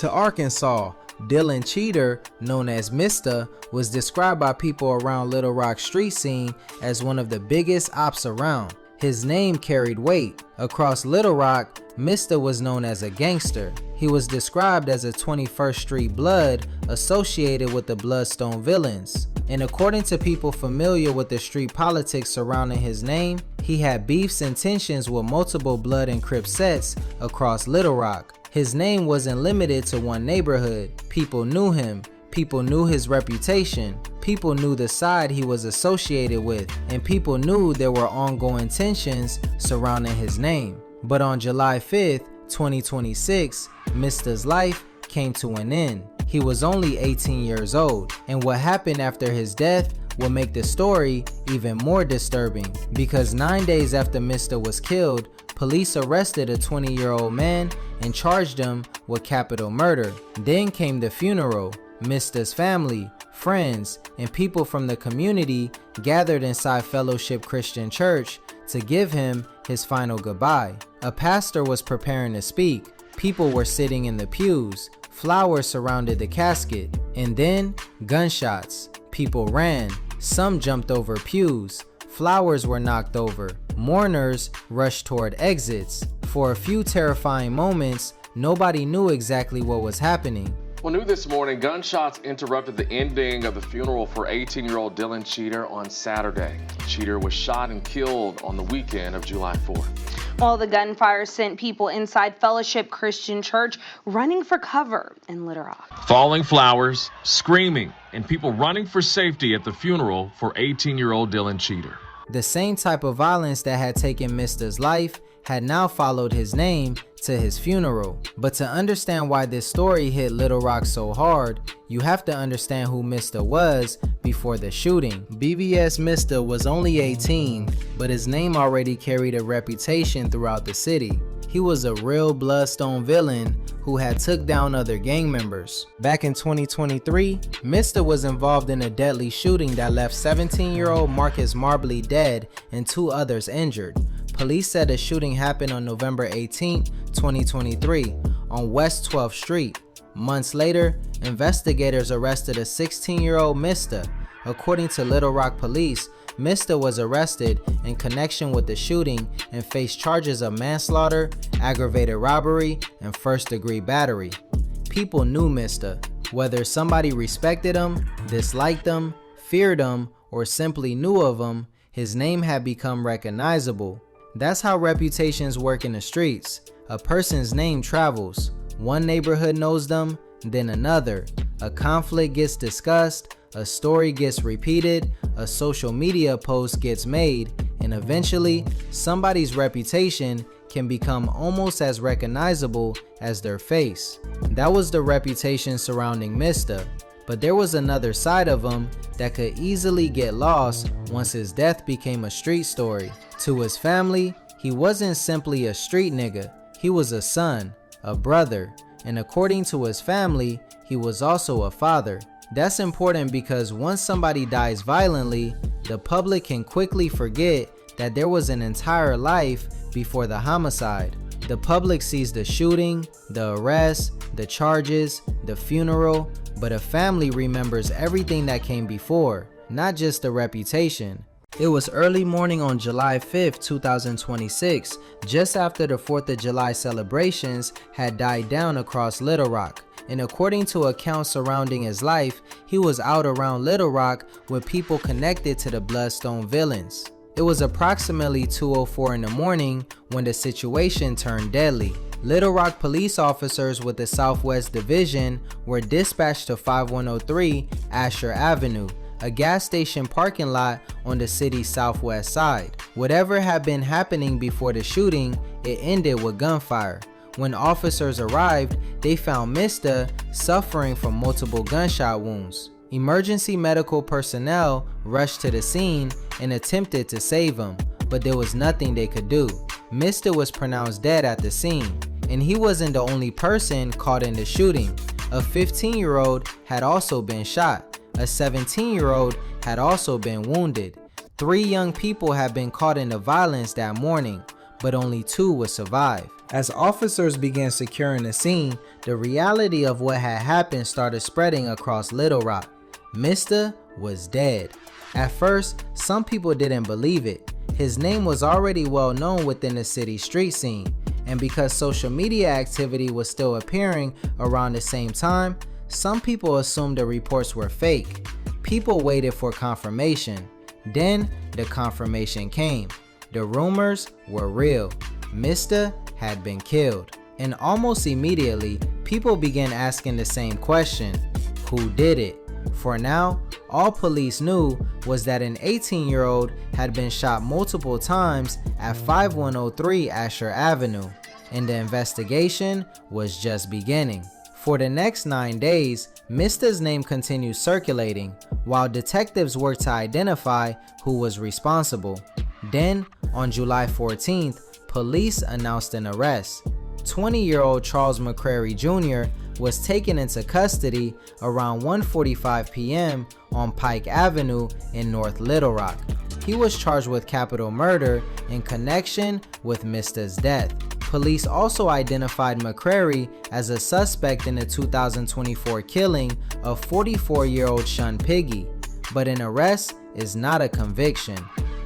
to Arkansas. Dylan Cheater, known as Mista, was described by people around Little Rock street scene as one of the biggest ops around. His name carried weight. Across Little Rock, Mista was known as a gangster. He was described as a 21st Street Blood associated with the Bloodstone villains. And according to people familiar with the street politics surrounding his name, he had beefs and tensions with multiple Blood and Crip sets across Little Rock. His name wasn't limited to one neighborhood. People knew him. People knew his reputation. People knew the side he was associated with. And people knew there were ongoing tensions surrounding his name. But on July 5th, 2026, Mista's life came to an end. He was only 18 years old. And what happened after his death will make the story even more disturbing, because 9 days after Mista was killed, police arrested a 20-year-old man and charged him with capital murder. Then came the funeral. Mista's family, friends, and people from the community gathered inside Fellowship Christian Church to give him his final goodbye. A pastor was preparing to speak. People were sitting in the pews. Flowers surrounded the casket. And then, gunshots. People ran. Some jumped over pews. Flowers were knocked over. Mourners rushed toward exits. For a few terrifying moments, nobody knew exactly what was happening. Well, new this morning, gunshots interrupted the ending of the funeral for 18-year-old Dylan Cheater on Saturday. Cheater was shot and killed on the weekend of July 4th. Well, the gunfire sent people inside Fellowship Christian Church running for cover in Little Rock. Falling flowers, screaming, and people running for safety at the funeral for 18-year-old Dylan Cheater. The same type of violence that had taken Mista's life had now followed his name to his funeral. But to understand why this story hit Little Rock so hard, you have to understand who Mista was before the shooting. BVS Mista was only 18, but his name already carried a reputation throughout the city. He was a real Bloodstone villain who had took down other gang members. Back in 2023, Mista was involved in a deadly shooting that left 17-year-old Marcus Marbley dead and 2 others injured. Police said the shooting happened on November 18, 2023, on West 12th Street. Months later, investigators arrested a 16-year-old Mista. According to Little Rock police, Mista was arrested in connection with the shooting and faced charges of manslaughter, aggravated robbery, and first-degree battery. People knew Mista. Whether somebody respected him, disliked him, feared him, or simply knew of him, his name had become recognizable. That's how reputations work in the streets. A person's name travels. One neighborhood knows them, then another. A conflict gets discussed, a story gets repeated, a social media post gets made, and eventually, somebody's reputation can become almost as recognizable as their face. That was the reputation surrounding Mista. But there was another side of him that could easily get lost once his death became a street story. To his family, he wasn't simply a street nigga. He was a son, a brother, and according to his family, he was also a father. That's important because once somebody dies violently, the public can quickly forget that there was an entire life before the homicide. The public sees the shooting, the arrest, the charges, the funeral, but a family remembers everything that came before, not just the reputation. It was early morning on July 5th, 2026, just after the 4th of July celebrations had died down across Little Rock. And according to accounts surrounding his life, he was out around Little Rock with people connected to the Bloodstone villains. It was approximately 2:04 in the morning when the situation turned deadly. Little Rock police officers with the Southwest Division were dispatched to 5103 Asher Avenue, a gas station parking lot on the city's southwest side. Whatever had been happening before the shooting, it ended with gunfire. When officers arrived, they found Mista suffering from multiple gunshot wounds. Emergency medical personnel rushed to the scene and attempted to save him, but there was nothing they could do. Mista was pronounced dead at the scene, and he wasn't the only person caught in the shooting. A 15-year-old had also been shot. A 17-year-old had also been wounded. 3 young people had been caught in the violence that morning. but only 2 would survive. As officers began securing the scene, the reality of what had happened started spreading across Little Rock. Mista was dead. At first, some people didn't believe it. His name was already well known within the city street scene, and because social media activity was still appearing around the same time, some people assumed the reports were fake. People waited for confirmation. Then the confirmation came. The rumors were real. Mista had been killed. And almost immediately, people began asking the same question: who did it? For now, all police knew was that an 18-year-old had been shot multiple times at 5103 Asher Avenue, and the investigation was just beginning. For the next 9 days, Mista's name continued circulating while detectives worked to identify who was responsible. Then, on July 14th, police announced an arrest. 20-year-old Charles McCrary Jr. was taken into custody around 1:45 p.m. on Pike Avenue in North Little Rock. He was charged with capital murder in connection with Mista's death. Police also identified McCrary as a suspect in the 2024 killing of 44-year-old Shun Piggy, but an arrest is not a conviction.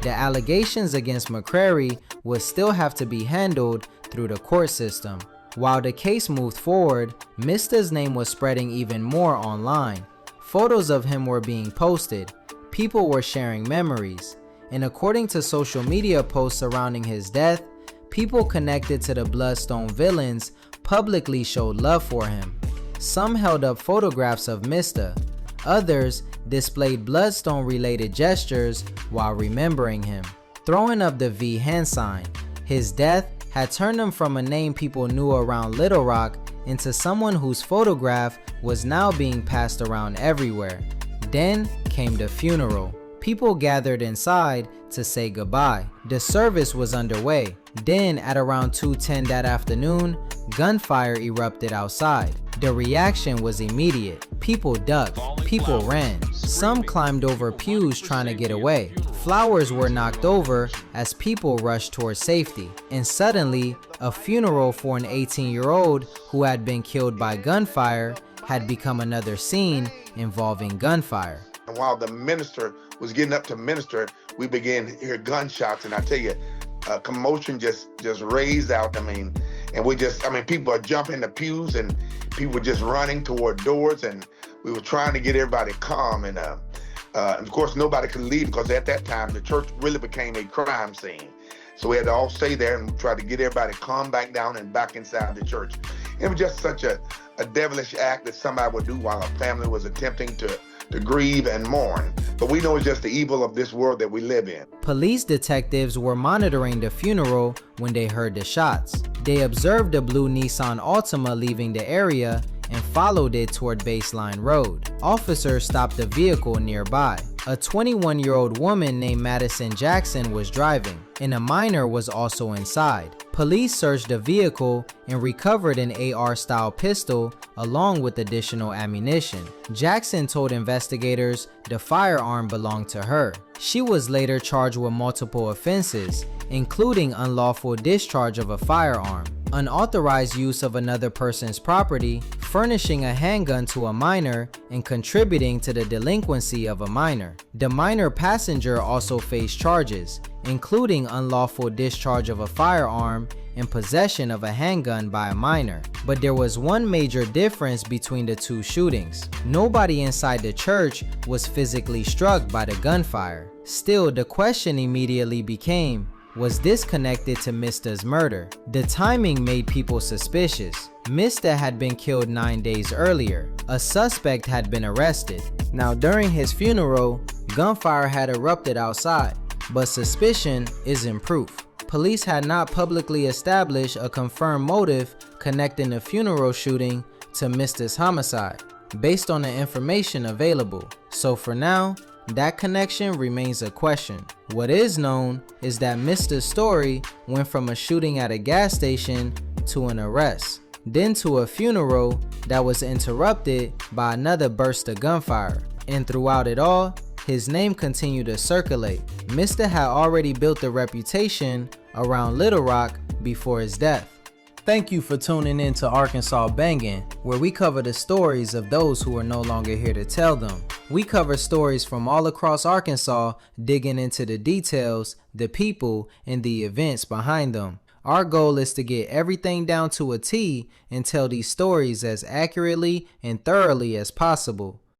The allegations against McCrary would still have to be handled through the court system. While the case moved forward, Mista's name was spreading even more online. Photos of him were being posted, people were sharing memories, and according to social media posts surrounding his death, people connected to the Bloodstone villains publicly showed love for him. Some held up photographs of Mista. Others displayed Bloodstone-related gestures while remembering him, throwing up the V hand sign. His death had turned him from a name people knew around Little Rock into someone whose photograph was now being passed around everywhere. Then came the funeral. People gathered inside to say goodbye. The service was underway. Then at around 2:10 that afternoon, gunfire erupted outside. The reaction was immediate. People ducked, people ran. Some climbed over pews trying to get away. Flowers were knocked over as people rushed towards safety. And suddenly, a funeral for an 18-year-old who had been killed by gunfire had become another scene involving gunfire. And while the minister was getting up to minister, we began to hear gunshots, and I tell you, commotion just raised out. People are jumping the pews, and people were just running toward doors, and we were trying to get everybody calm. And of course, nobody could leave because at that time the church really became a crime scene. So we had to all stay there and try to get everybody calm back down and back inside the church. It was just such a devilish act that somebody would do while a family was attempting to grieve and mourn. But we know it's just the evil of this world that we live in. Police detectives were monitoring the funeral when they heard the shots. They observed a blue Nissan Altima leaving the area and followed it toward Baseline Road. Officers stopped a vehicle nearby. A 21-year-old woman named Madison Jackson was driving, and a minor was also inside. Police searched the vehicle and recovered an AR-style pistol along with additional ammunition. Jackson told investigators the firearm belonged to her. She was later charged with multiple offenses, including unlawful discharge of a firearm, unauthorized use of another person's property, furnishing a handgun to a minor, and contributing to the delinquency of a minor. The minor passenger also faced charges, including unlawful discharge of a firearm and possession of a handgun by a minor. But there was one major difference between the two shootings. Nobody inside the church was physically struck by the gunfire. Still, the question immediately became, was this connected to Mista's murder? The timing made people suspicious. Mista had been killed 9 days earlier. A suspect had been arrested. Now during his funeral, gunfire had erupted outside, but suspicion isn't proof. Police had not publicly established a confirmed motive connecting the funeral shooting to Mista's homicide, based on the information available. So for now, that connection remains a question. What is known is that Mista's story went from a shooting at a gas station to an arrest, then to a funeral that was interrupted by another burst of gunfire. And throughout it all, his name continued to circulate. Mista had already built a reputation around Little Rock before his death. Thank you for tuning in to Arkansas Bangin', where we cover the stories of those who are no longer here to tell them. We cover stories from all across Arkansas, digging into the details, the people, and the events behind them. Our goal is to get everything down to a T and tell these stories as accurately and thoroughly as possible.